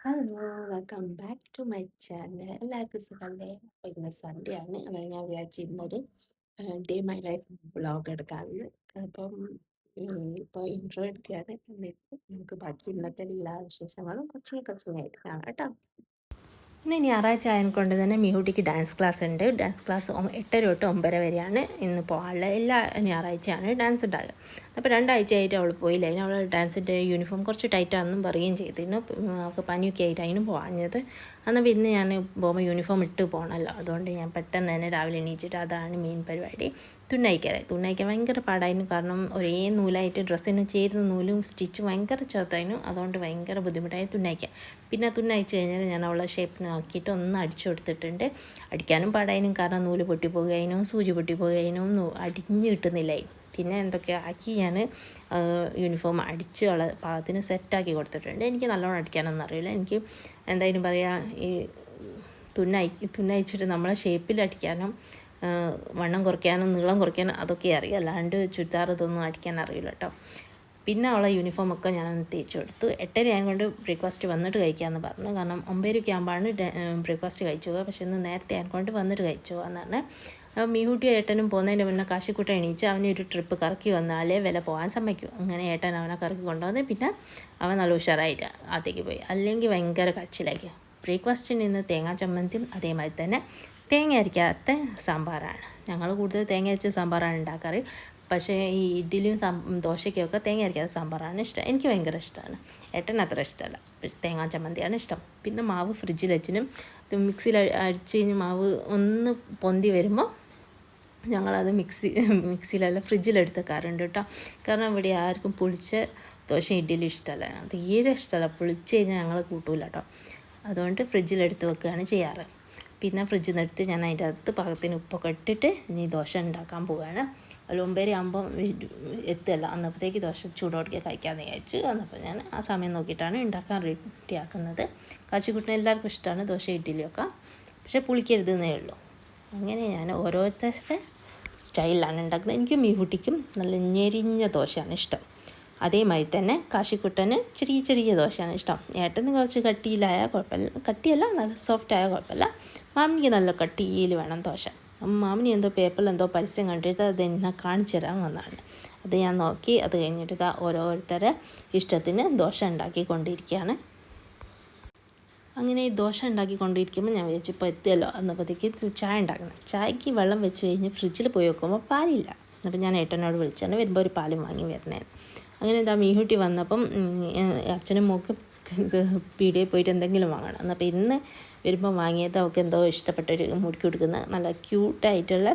Hello, welcome back to my channel. എല്ലാവർക്കും സുഖമല്ലേ? അപ്പോൾ ഇന്ന് സൺഡേ ആണ്. അതാണ് ഞാൻ വിചാരിച്ചു ഇന്നൊരു ഡേ മൈ ലൈഫ് വ്ളോഗ് എടുക്കാമെന്ന്. അപ്പം ഇപ്പോൾ ഇൻട്രോ എടുക്കുകയാണ്. എന്നിട്ട് നമുക്ക് ബാക്കി ഇന്നത്തെ എല്ലാ വിശേഷങ്ങളും കുറച്ചായിട്ട് കാണാം കേട്ടോ. ഇന്ന് ഞായറാഴ്ച ആയതുകൊണ്ട് തന്നെ മിഹുട്ടിക്ക് ഡാൻസ് ക്ലാസ് ഉണ്ട്. ഡാൻസ് ക്ലാസ് 8:30 തൊട്ട് 9:00 വരെയാണ് ഇന്ന് പോകാനുള്ളത്. എല്ലാ ഞായറാഴ്ചയാണ് ഡാൻസ് ഉണ്ടാകുക. അപ്പോൾ 2 ആഴ്ചയായിട്ട് അവൾ പോയില്ല. അതിന് അവൾ ഡാൻസിൻ്റെ യൂണിഫോം കുറച്ച് ടൈറ്റാണെന്നും പറയുകയും ചെയ്തിരുന്നു. അവൾക്ക് പനിയൊക്കെ ആയിട്ട് അതിനും പോകാഞ്ഞത്. എന്നാൽ ഇന്ന് ഞാൻ പോകുമ്പോൾ യൂണിഫോം ഇട്ട് പോകണമല്ലോ. അതുകൊണ്ട് ഞാൻ പെട്ടെന്ന് തന്നെ രാവിലെ എണീച്ചിട്ട് അതാണ് മെയിൻ പരിപാടി. തുന്നയിക്കാൻ ഭയങ്കര പാടായിരുന്നു. കാരണം ഒരേ നൂലായിട്ട് ഡ്രസ്സിന് ചേരുന്ന നൂലും സ്റ്റിച്ചും ഭയങ്കര ചെറുതായിരുന്നു. അതുകൊണ്ട് ഭയങ്കര ബുദ്ധിമുട്ടായി തുന്നയിക്കാൻ. പിന്നെ തുന്നയിച്ച് കഴിഞ്ഞാൽ ഞാൻ അവളെ ഷേപ്പിനാക്കിയിട്ട് ഒന്ന് അടിച്ചു കൊടുത്തിട്ടുണ്ട്. അടിക്കാനും പാടായിരുന്നു. കാരണം നൂല് പൊട്ടിപ്പോകുകയും സൂചി പൊട്ടിപ്പോകുകയും അടിഞ്ഞ് കിട്ടുന്നില്ലായി. പിന്നെ എന്തൊക്കെയോ ആക്കി ഞാൻ യൂണിഫോം അടിച്ച് അവളെ പാകത്തിന് സെറ്റാക്കി കൊടുത്തിട്ടുണ്ട്. എനിക്ക് നല്ലോണം അടിക്കാനൊന്നും അറിയില്ല. എനിക്ക് എന്തായാലും പറയുക, ഈ തുന്നയിച്ചിട്ട് നമ്മളെ ഷേപ്പിൽ അടിക്കാനും വണ്ണം കുറയ്ക്കാനും നീളം കുറയ്ക്കാനും അതൊക്കെ അറിയാം. അല്ലാണ്ട് ചുരിദാർ ഇതൊന്നും അടിക്കാൻ അറിയില്ല കേട്ടോ. പിന്നെ അവളെ യൂണിഫോമൊക്കെ ഞാൻ തേച്ച് കൊടുത്തു. 8:30 ആയതുകൊണ്ട് ബ്രേക്ക്ഫാസ്റ്റ് വന്നിട്ട് കഴിക്കാമെന്ന് പറഞ്ഞു. കാരണം 9:00 ആകുമ്പോഴാണ് ബ്രേക്ക്ഫാസ്റ്റ് കഴിച്ചു പോകുക. പക്ഷേ ഇന്ന് നേരത്തെ ആയതുകൊണ്ട് വന്നിട്ട് കഴിച്ചു പോകാമെന്ന് പറഞ്ഞാൽ. മീഹൂട്ടി ഏട്ടനും പോകുന്നതിന് മുന്നേ കാശിക്കുട്ട എണീച്ച് അവനൊരു ട്രിപ്പ് കറക്കി വന്നാലേ വില പോകാൻ സമ്മതിക്കും. അങ്ങനെ ഏട്ടൻ അവനെ കറക്കി കൊണ്ടുവന്ന് പിന്നെ അവൻ നല്ല ഉഷാറായിട്ട് അകത്തേക്ക് പോയി. അല്ലെങ്കിൽ ഭയങ്കര കച്ചിലായിരിക്കും. ബ്രേക്ക്ഫാസ്റ്റിന് ഇന്ന് തേങ്ങാ ചമ്മന്തിയും അതേമാതിരി തന്നെ തേങ്ങ അരയ്ക്കാത്ത സാമ്പാറാണ്. ഞങ്ങൾ കൂടുതൽ തേങ്ങ അരച്ച സാമ്പാറാണ് ഉണ്ടാക്കാറ്. പക്ഷേ ഈ ഇഡ്ഡലിയും ദോശയ്ക്കൊക്കെ തേങ്ങ അരയ്ക്കാത്ത സാമ്പാറാണ് ഇഷ്ടം. എനിക്ക് ഭയങ്കര ഇഷ്ടമാണ്. ഏട്ടന് അത്ര ഇഷ്ടമല്ല. തേങ്ങാ ചമ്മന്തിയാണ് ഇഷ്ടം. പിന്നെ മാവ് ഫ്രിഡ്ജിൽ വെച്ചിനും മിക്സിയിൽ അടിച്ച് കഴിഞ്ഞ് മാവ് ഒന്ന് പൊന്തി വരുമ്പോൾ ഞങ്ങളത് മിക്സിയിലല്ല ഫ്രിഡ്ജിലെടുത്ത് വെക്കാറുണ്ട് കേട്ടോ. കാരണം ഇവിടെ ആർക്കും പുളിച്ച ദോശ ഇഡ്ഡലി ഇഷ്ടമല്ല. തീരെ ഇഷ്ടമല്ല. പുളിച്ച് കഴിഞ്ഞാൽ ഞങ്ങൾ കൂട്ടൂല കേട്ടോ. അതുകൊണ്ട് ഫ്രിഡ്ജിലെടുത്ത് വെക്കുകയാണ് ചെയ്യാറ്. പിന്നെ ഫ്രിഡ്ജിൽ നിന്ന് എടുത്ത് ഞാൻ അതിൻ്റെ അകത്ത് പാകത്തിന് ഉപ്പൊക്കെ ഇട്ടിട്ട് ഇനി ദോശ ഉണ്ടാക്കാൻ പോവുകയാണ്. ഒരു 9:00 ആകുമ്പം എത്തുമല്ലോ. അന്നപ്പോഴത്തേക്ക് ദോശ ചൂടോടെ കഴിക്കാമെന്ന് വിചാരിച്ചു. അന്നപ്പോൾ ഞാൻ ആ സമയം നോക്കിയിട്ടാണ് ഉണ്ടാക്കാൻ റെഡിയാക്കുന്നത്. കാച്ചിക്കുട്ടിന് എല്ലാവർക്കും ഇഷ്ടമാണ് ദോശ ഇഡ്ഡലിയൊക്കെ. പക്ഷേ പുളിക്കരുതെന്നേ ഉള്ളൂ. അങ്ങനെ ഞാൻ ഓരോരുത്തരുടെ സ്റ്റൈലിലാണ് ഉണ്ടാക്കുന്നത്. എനിക്ക് മീഹുട്ടിക്കും നല്ല ഞെരിഞ്ഞ ദോശയാണ് ഇഷ്ടം. അതേമാതിരി തന്നെ കാശിക്കുട്ടന് ചെറിയ ചെറിയ ദോശയാണ് ഇഷ്ടം. ഏട്ടന് കുറച്ച് കട്ടിയിലായാൽ കുഴപ്പമില്ല, കട്ടിയല്ല നല്ല സോഫ്റ്റ് ആയാൽ കുഴപ്പമില്ല. മാമിക്ക് നല്ല കട്ടിയിൽ വേണം ദോശ. മാമിനി എന്തോ പേപ്പറിൽ എന്തോ പരസ്യം കണ്ടിട്ട് അത് എന്നെ കാണിച്ചു തരാൻ വന്നതാണ്. അത് ഞാൻ നോക്കി. അത് കഴിഞ്ഞിട്ട് ഓരോരുത്തരെ ഇഷ്ടത്തിന് ദോശ ഉണ്ടാക്കിക്കൊണ്ടിരിക്കുകയാണ്. അങ്ങനെ ഈ ദോശ ഉണ്ടാക്കിക്കൊണ്ടിരിക്കുമ്പോൾ ഞാൻ വിചാരിച്ചു ഇപ്പോൾ എത്തിയല്ലോ എന്നപ്പോഴത്തേക്ക് ചായ ഉണ്ടാക്കണം. ചായക്ക് വെള്ളം വെച്ച് കഴിഞ്ഞ് ഫ്രിഡ്ജിൽ പോയി വെക്കുമ്പോൾ പാലില്ല. അപ്പോൾ ഞാൻ ഏട്ടനോട് വിളിച്ചാണ് വരുമ്പോൾ ഒരു പാലും വാങ്ങി വരണേ. അങ്ങനെ എന്താ മീഹൂട്ടി വന്നപ്പം അച്ഛനും മോക്കും പീടികയിൽ പോയിട്ട് എന്തെങ്കിലും വാങ്ങണം. എന്നപ്പോൾ ഇന്ന് വരുമ്പോൾ വാങ്ങിയത് അവൾക്ക് എന്തോ ഇഷ്ടപ്പെട്ടൊരു മുറുക്കി കൊടുക്കുന്ന നല്ല ക്യൂട്ടായിട്ടുള്ള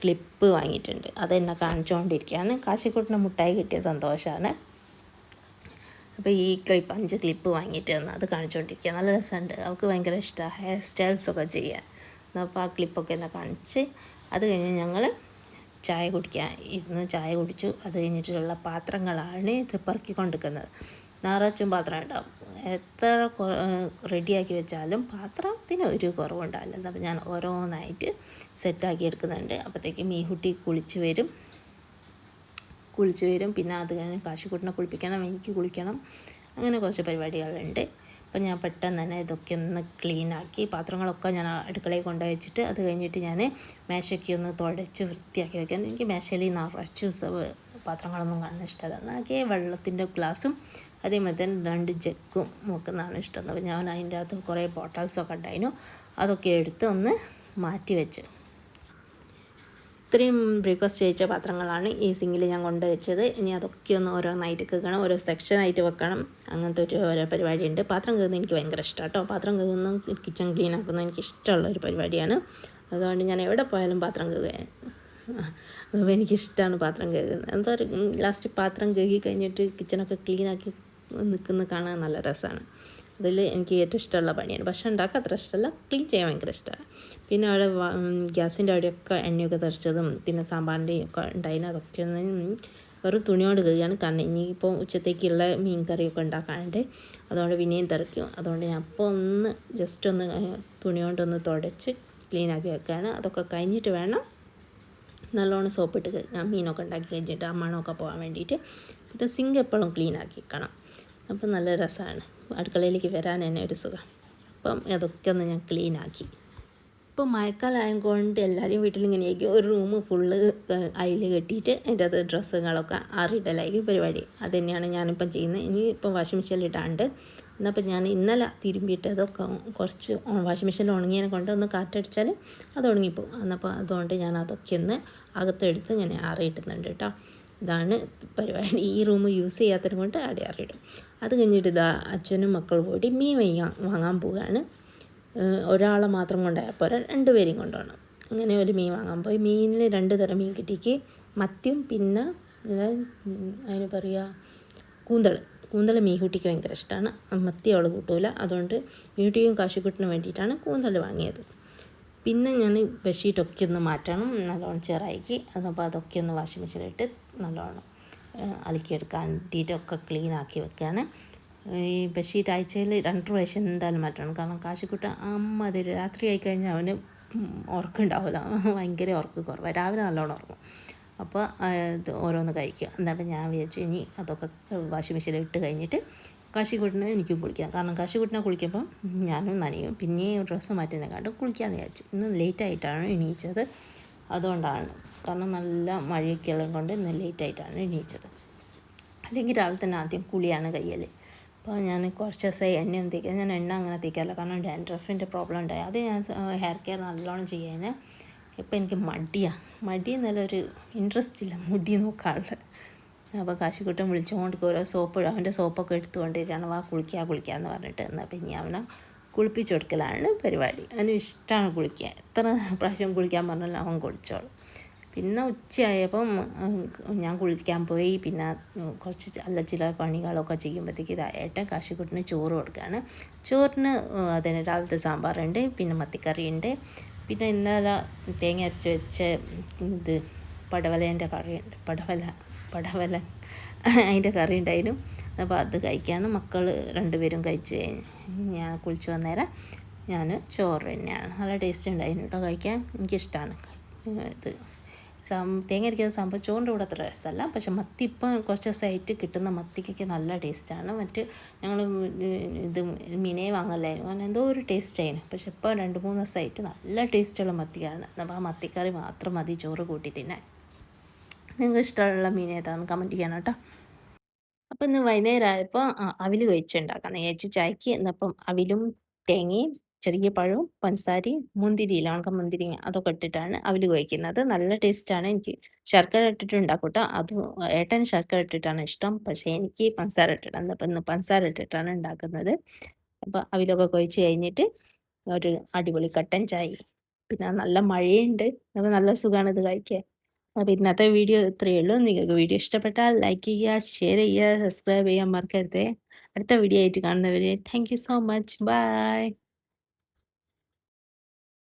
ക്ലിപ്പ് വാങ്ങിയിട്ടുണ്ട്. അതെന്നെ കാണിച്ചുകൊണ്ടിരിക്കുകയാണ്. കാശിക്കുട്ടിന് മുട്ടായി കിട്ടിയ സന്തോഷമാണ്. അപ്പോൾ ഈ 5 ക്ലിപ്പ് വാങ്ങിയിട്ട് വന്ന് അത് കാണിച്ചുകൊണ്ടിരിക്കുക. നല്ല രസമുണ്ട്. അവൾക്ക് ഭയങ്കര ഇഷ്ടമാണ് ഹെയർ സ്റ്റൈൽസൊക്കെ ചെയ്യാൻ. അപ്പോൾ ആ ക്ലിപ്പൊക്കെ എന്നെ കാണിച്ച് അത് കഴിഞ്ഞ് ഞങ്ങൾ ചായ കുടിക്കാൻ ഇരുന്ന് ചായ കുടിച്ചു. അത് കഴിഞ്ഞിട്ടുള്ള പാത്രങ്ങളാണ് ഇത് പെറുക്കിക്കൊണ്ടിരിക്കുന്നത്. നിറച്ചും പാത്രം ഉണ്ടാവും. എത്ര റെഡിയാക്കി വെച്ചാലും പാത്രത്തിന് ഒരു കുറവുണ്ടാവില്ല. അപ്പോൾ ഞാൻ ഓരോന്നായിട്ട് സെറ്റാക്കി എടുക്കുന്നുണ്ട്. അപ്പോഴത്തേക്ക് മീഹുട്ടി കുളിച്ച് വരും. പിന്നെ അത് കഴിഞ്ഞ് കാശിക്കുട്ടിനെ കുളിപ്പിക്കണം, എനിക്ക് കുളിക്കണം. അങ്ങനെ കുറച്ച് പരിപാടികളുണ്ട്. അപ്പോൾ ഞാൻ പെട്ടെന്ന് തന്നെ ഇതൊക്കെ ഒന്ന് ക്ലീനാക്കി പാത്രങ്ങളൊക്കെ ഞാൻ അടുക്കളയിൽ കൊണ്ടുപോയി വെച്ചിട്ട് അത് കഴിഞ്ഞിട്ട് ഞാൻ മേശയ്ക്ക് ഒന്ന് തുടച്ച് വൃത്തിയാക്കി വെക്കാൻ. എനിക്ക് മേശയിൽ നിറച്ച് പാത്രങ്ങളൊന്നും കാണുന്ന ഇഷ്ടമല്ല. ആകെ വെള്ളത്തിൻ്റെ ഗ്ലാസ്സും അതേമാതിരി തന്നെ 2 ജഗ്ഗും നോക്കുന്നതാണ് ഇഷ്ടം. അപ്പോൾ ഞാൻ അതിൻ്റെ അകത്ത് കുറേ ബോട്ടിൽസൊക്കെ ഉണ്ടായിരുന്നു. അതൊക്കെ എടുത്ത് ഒന്ന് മാറ്റി വെച്ച്. ഇത്രയും ബ്രേക്ക്ഫാസ്റ്റ് കഴിച്ച പാത്രങ്ങളാണ് ഈ സിങ്കിൽ ഞാൻ കൊണ്ടുവച്ചത്. ഇനി അതൊക്കെ ഒന്ന് ഓരോന്നായിട്ട് കേൾക്കണം, ഓരോ സെക്ഷനായിട്ട് വെക്കണം. അങ്ങനത്തെ ഓരോ പരിപാടിയുണ്ട്. പാത്രം കഴുകുന്നത് എനിക്ക് ഭയങ്കര ഇഷ്ടമാണ് കേട്ടോ. പാത്രം കഴുകുന്നതും കിച്ചൺ ക്ലീൻ ആക്കുന്നതും എനിക്ക് ഇഷ്ടമുള്ളൊരു പരിപാടിയാണ്. അതുകൊണ്ട് ഞാൻ എവിടെ പോയാലും പാത്രം കഴുകുക. അപ്പോൾ എനിക്കിഷ്ടമാണ് പാത്രം കഴുകുന്നത്. എന്തോ ഒരു ലാസ്റ്റ് പാത്രം കഴുകി കഴിഞ്ഞിട്ട് കിച്ചണൊക്കെ ക്ലീനാക്കി നിൽക്കുന്നത് കാണാൻ നല്ല രസമാണ്. അതിൽ എനിക്ക് ഏറ്റവും ഇഷ്ടമുള്ള പണിയാണ്. പക്ഷേ ഉണ്ടാക്കാൻ അത്ര ഇഷ്ടമല്ല, ക്ലീൻ ചെയ്യാൻ ഭയങ്കര ഇഷ്ടമാണ്. പിന്നെ അവിടെ ഗ്യാസിൻ്റെ അവിടെയൊക്കെ എണ്ണയൊക്കെ തെറിച്ചതും പിന്നെ സാമ്പാറിൻ്റെയും ഒക്കെ ഉണ്ടായിരുന്നു. അതൊക്കെ ഒന്ന് വെറും തുണിയോട് കഴുകിയാണ്. കാരണം ഇനിയിപ്പോൾ ഉച്ചത്തേക്കുള്ള മീൻ കറിയൊക്കെ ഉണ്ടാക്കാനുണ്ട്. അതുകൊണ്ട് പിന്നെയും തെറിക്കും. അതുകൊണ്ട് ഞാൻ അപ്പോൾ ഒന്ന് ജസ്റ്റ് ഒന്ന് തുണിയോണ്ടൊന്ന് തുടച്ച് ക്ലീനാക്കി വെക്കുകയാണ്. അതൊക്കെ കഴിഞ്ഞിട്ട് വേണം നല്ലോണം സോപ്പിട്ട് മീനൊക്കെ ഉണ്ടാക്കി കഴിഞ്ഞിട്ട് ആ മണമൊക്കെ പോകാൻ വേണ്ടിയിട്ട്. പിന്നെ സിങ്ക് എപ്പോഴും ക്ലീനാക്കി വെക്കണം. അപ്പം നല്ല രസമാണ്. അടുക്കളയിലേക്ക് വരാൻ തന്നെ ഒരു സുഖം. അപ്പം അതൊക്കെ ഒന്ന് ഞാൻ ക്ലീനാക്കി. ഇപ്പം മഴക്കാലമായതുകൊണ്ട് എല്ലാവരും വീട്ടിലിങ്ങനെയായിരിക്കും ഒരു റൂം ഫുള്ള് അയൽ കെട്ടിയിട്ട് അതിൻ്റെ അത് ഡ്രസ്സുകളൊക്കെ ആറിയിടലായിരിക്കും പരിപാടി. അത് തന്നെയാണ് ഞാനിപ്പം ചെയ്യുന്നത്. ഇനി ഇപ്പം വാഷിംഗ് മെഷീനിൽ ഇടാണ്ട് എന്നപ്പം ഞാൻ ഇന്നലെ തിരുമ്പിയിട്ടതൊക്കെ കുറച്ച് വാഷിംഗ് മെഷീനിൽ ഉണങ്ങിയതിനെ കൊണ്ട് ഒന്ന് കാറ്റടിച്ചാൽ അത് ഉണങ്ങിപ്പോവും. എന്നപ്പോൾ അതുകൊണ്ട് ഞാൻ അതൊക്കെ ഒന്ന് അകത്തെടുത്ത് ഇങ്ങനെ ആറിയിടുന്നുണ്ട് കേട്ടോ. ഇതാണ് പരിപാടി. ഈ റൂം യൂസ് ചെയ്യാത്തത് കൊണ്ട് അവിടെ ആറിയിടും. അത് കഴിഞ്ഞിട്ട് ഇതാ അച്ഛനും മക്കളും കൂടി മീൻ വാങ്ങാൻ പോവുകയാണ്. ഒരാളെ മാത്രം കൊണ്ടുപോയാൽ പോരാ, 2 പേരെയും കൊണ്ടുപോകണം. അങ്ങനെ ഒരു മീൻ വാങ്ങാൻ പോയി. മീനിൽ 2 തരം മീൻ കിട്ടിക്ക്. മത്തിയും പിന്നെ അതിന് പറയുക കൂന്തൾ മീൻകുട്ടിക്ക് ഭയങ്കര ഇഷ്ടമാണ്. മത്തി അവൾ കൂട്ടൂല. അതുകൊണ്ട് മീൻകുട്ടിക്കും കാശിക്കുട്ടിനും വേണ്ടിയിട്ടാണ് കൂന്തൾ വാങ്ങിയത്. പിന്നെ ഞാൻ ബെഡ്ഷീറ്റൊക്കെ ഒന്ന് മാറ്റണം, നല്ലോണം ചെറായിക്ക്. അപ്പോൾ അതൊക്കെ ഒന്ന് വാഷിംഗ് മെഷീനിലിട്ട് നല്ലോണം അലക്കിയെടുക്കാൻ വേണ്ടിയിട്ടൊക്കെ ക്ലീനാക്കി വെക്കുകയാണ്. ഈ ബെഡ്ഷീറ്റ് ആഴ്ചയിൽ 2 പ്രാവശ്യം എന്തായാലും മാറ്റണം. കാരണം കാശിക്കുട്ട അത് രാത്രി ആയിക്കഴിഞ്ഞാൽ അവന് ഉറക്കമുണ്ടാവില്ല, ഭയങ്കര ഉറക്കം കുറവാണ്. രാവിലെ നല്ലോണം ഉറങ്ങും. അപ്പോൾ ഇത് ഓരോന്ന് കഴിക്കുക. എന്നിട്ട് ഞാൻ വിചാരിച്ചു ഇനി അതൊക്കെ വാഷിംഗ് മെഷീനിൽ ഇട്ട് കഴിഞ്ഞിട്ട് കാശിക്കുട്ടിനെ എനിക്കും കുളിക്കാം. കാരണം കാശിക്കുട്ടിനെ കുളിക്കുമ്പം ഞാനും നനയും. പിന്നെയും ഡ്രസ്സ് മാറ്റുന്നതിനെക്കാട്ടും കുളിക്കാമെന്ന് വിചാരിച്ചു. ഇന്ന് ലേറ്റായിട്ടാണ് എണീച്ചത്. അതുകൊണ്ടാണ്, കാരണം നല്ല മഴയൊക്കെ ഉള്ളത് കൊണ്ട് ഇന്ന് ലേറ്റായിട്ടാണ് എണീച്ചത്. അല്ലെങ്കിൽ രാവിലെ തന്നെ ആദ്യം കുളിയാണ് കയ്യിൽ. അപ്പോൾ ഞാൻ കുറച്ച് ദിവസമായി എണ്ണയൊന്നും തേക്കുക. ഞാൻ എണ്ണ അങ്ങനെ തേക്കാറില്ല, കാരണം ഡാൻഡ്രഫിൻ്റെ പ്രോബ്ലം ഉണ്ടായി. അത് ഞാൻ ഹെയർ കെയർ നല്ലോണം ചെയ്യാൻ. ഇപ്പം എനിക്ക് മടി എന്നല്ലൊരു ഇൻട്രസ്റ്റ് ഇല്ല മുടി നോക്കാനുള്ളത്. അപ്പോൾ കാശിക്കുട്ടൻ വിളിച്ചുകൊണ്ട് ഓരോ സോപ്പ് അവൻ്റെ സോപ്പൊക്കെ എടുത്തുകൊണ്ടിരിക്കുകയാണ്. വാ കുളിക്കാമെന്ന് പറഞ്ഞിട്ട്. എന്നാൽ പിന്നെ അവനെ കുളിപ്പിച്ച് കൊടുക്കലാണ് പരിപാടി. അവന് ഇഷ്ടമാണ് കുളിക്കുക. എത്ര പ്രാവശ്യം കുളിക്കാൻ പറഞ്ഞാലും അവൻ കുളിച്ചോളും. പിന്നെ ഉച്ചയായപ്പം ഞാൻ കുളിക്കാൻ പോയി. പിന്നെ കുറച്ച് ചില പണികളൊക്കെ ചെയ്യുമ്പോഴത്തേക്ക് ഏട്ടൻ കാശിക്കുട്ടിന് ചോറ് കൊടുക്കുകയാണ്. ചോറിന് അതിന് രാവിലത്തെ സാമ്പാറുണ്ട്, പിന്നെ മത്തിക്കറിയുണ്ട്, പിന്നെ ഇന്നലെ തേങ്ങ അരച്ച് വെച്ച ഇത് പടവലേൻ്റെ കറിയുണ്ട്. പടവല അതിൻ്റെ കറി ഉണ്ടായിരുന്നു. അപ്പോൾ അത് കഴിക്കുകയാണ്. മക്കൾ 2 പേരും കഴിച്ച് ഞാൻ കുളിച്ച് വന്നേരം ഞാൻ ചോറ് തന്നെയാണ്. നല്ല ടേസ്റ്റ് ഉണ്ടായിരുന്നു കേട്ടോ കഴിക്കാൻ. എനിക്കിഷ്ടമാണ് ഇത് തേങ്ങ അരയ്ക്കാത്ത സാമ്പാർ. ചോറിൻ്റെ കൂടെ അത്ര രസമല്ല. പക്ഷെ മത്തി ഇപ്പം കുറച്ച് ദിവസമായിട്ട് കിട്ടുന്ന മത്തിക്കൊക്കെ നല്ല ടേസ്റ്റാണ്. ഞങ്ങൾ ഇത് മീനെ വാങ്ങലായിരുന്നു, അങ്ങനെ എന്തോ ഒരു ടേസ്റ്റായിരുന്നു. പക്ഷെ ഇപ്പോൾ 2-3 ദിവസമായിട്ട് നല്ല ടേസ്റ്റുള്ള മത്തിയാണ്. അപ്പോൾ ആ മത്തിക്കറി മാത്രം മതി ചോറ് കൂട്ടി തിന്നാൻ. നിങ്ങൾക്ക് ഇഷ്ടമുള്ള മീൻ ഏതാണെന്ന് കമൻറ്റ് ചെയ്യണം കേട്ടോ. അപ്പോൾ ഇന്ന് വൈകുന്നേരം ആയപ്പോൾ അവിൽ കഴിച്ചുണ്ടാക്കാമെന്ന് വിചാരിച്ചു ചായക്ക്. എന്നപ്പം അവിലും തേങ്ങയും ചെറിയ പഴവും പഞ്ചസാരയും മുന്തിരിയില്ല, ഉണക്കമുന്തിരിങ്ങ അതൊക്കെ ഇട്ടിട്ടാണ് അവിൽ കഴിക്കുന്നത്. നല്ല ടേസ്റ്റാണ്. എനിക്ക് ശർക്കര ഇട്ടിട്ട് ഉണ്ടാക്കും കേട്ടോ. അത് ഏട്ടന് ശർക്കര ഇട്ടിട്ടാണ് ഇഷ്ടം, പക്ഷേ എനിക്ക് പഞ്ചസാര ഇട്ടിട്ടാണ്. അപ്പം ഇന്ന് പഞ്ചസാര ഇട്ടിട്ടാണ് ഉണ്ടാക്കുന്നത്. അപ്പോൾ അവിലൊക്കെ കഴിച്ച് കഴിഞ്ഞിട്ട് ഒരു അടിപൊളി കട്ടൻ ചായ. പിന്നെ നല്ല മഴയുണ്ട്, അപ്പോൾ നല്ല സുഖമാണ് ഇത് കഴിക്കാൻ. അപ്പോൾ ഇന്നത്തെ വീഡിയോ ഇത്രയേ ഉള്ളൂ. നിങ്ങൾക്ക് വീഡിയോ ഇഷ്ടപ്പെട്ടാൽ ലൈക്ക് ചെയ്യുക, ഷെയർ ചെയ്യുക, സബ്സ്ക്രൈബ് ചെയ്യാൻ മറക്കരുത്. അടുത്ത വീഡിയോ ആയിട്ട് കാണുന്നവരെ thank you so much. By.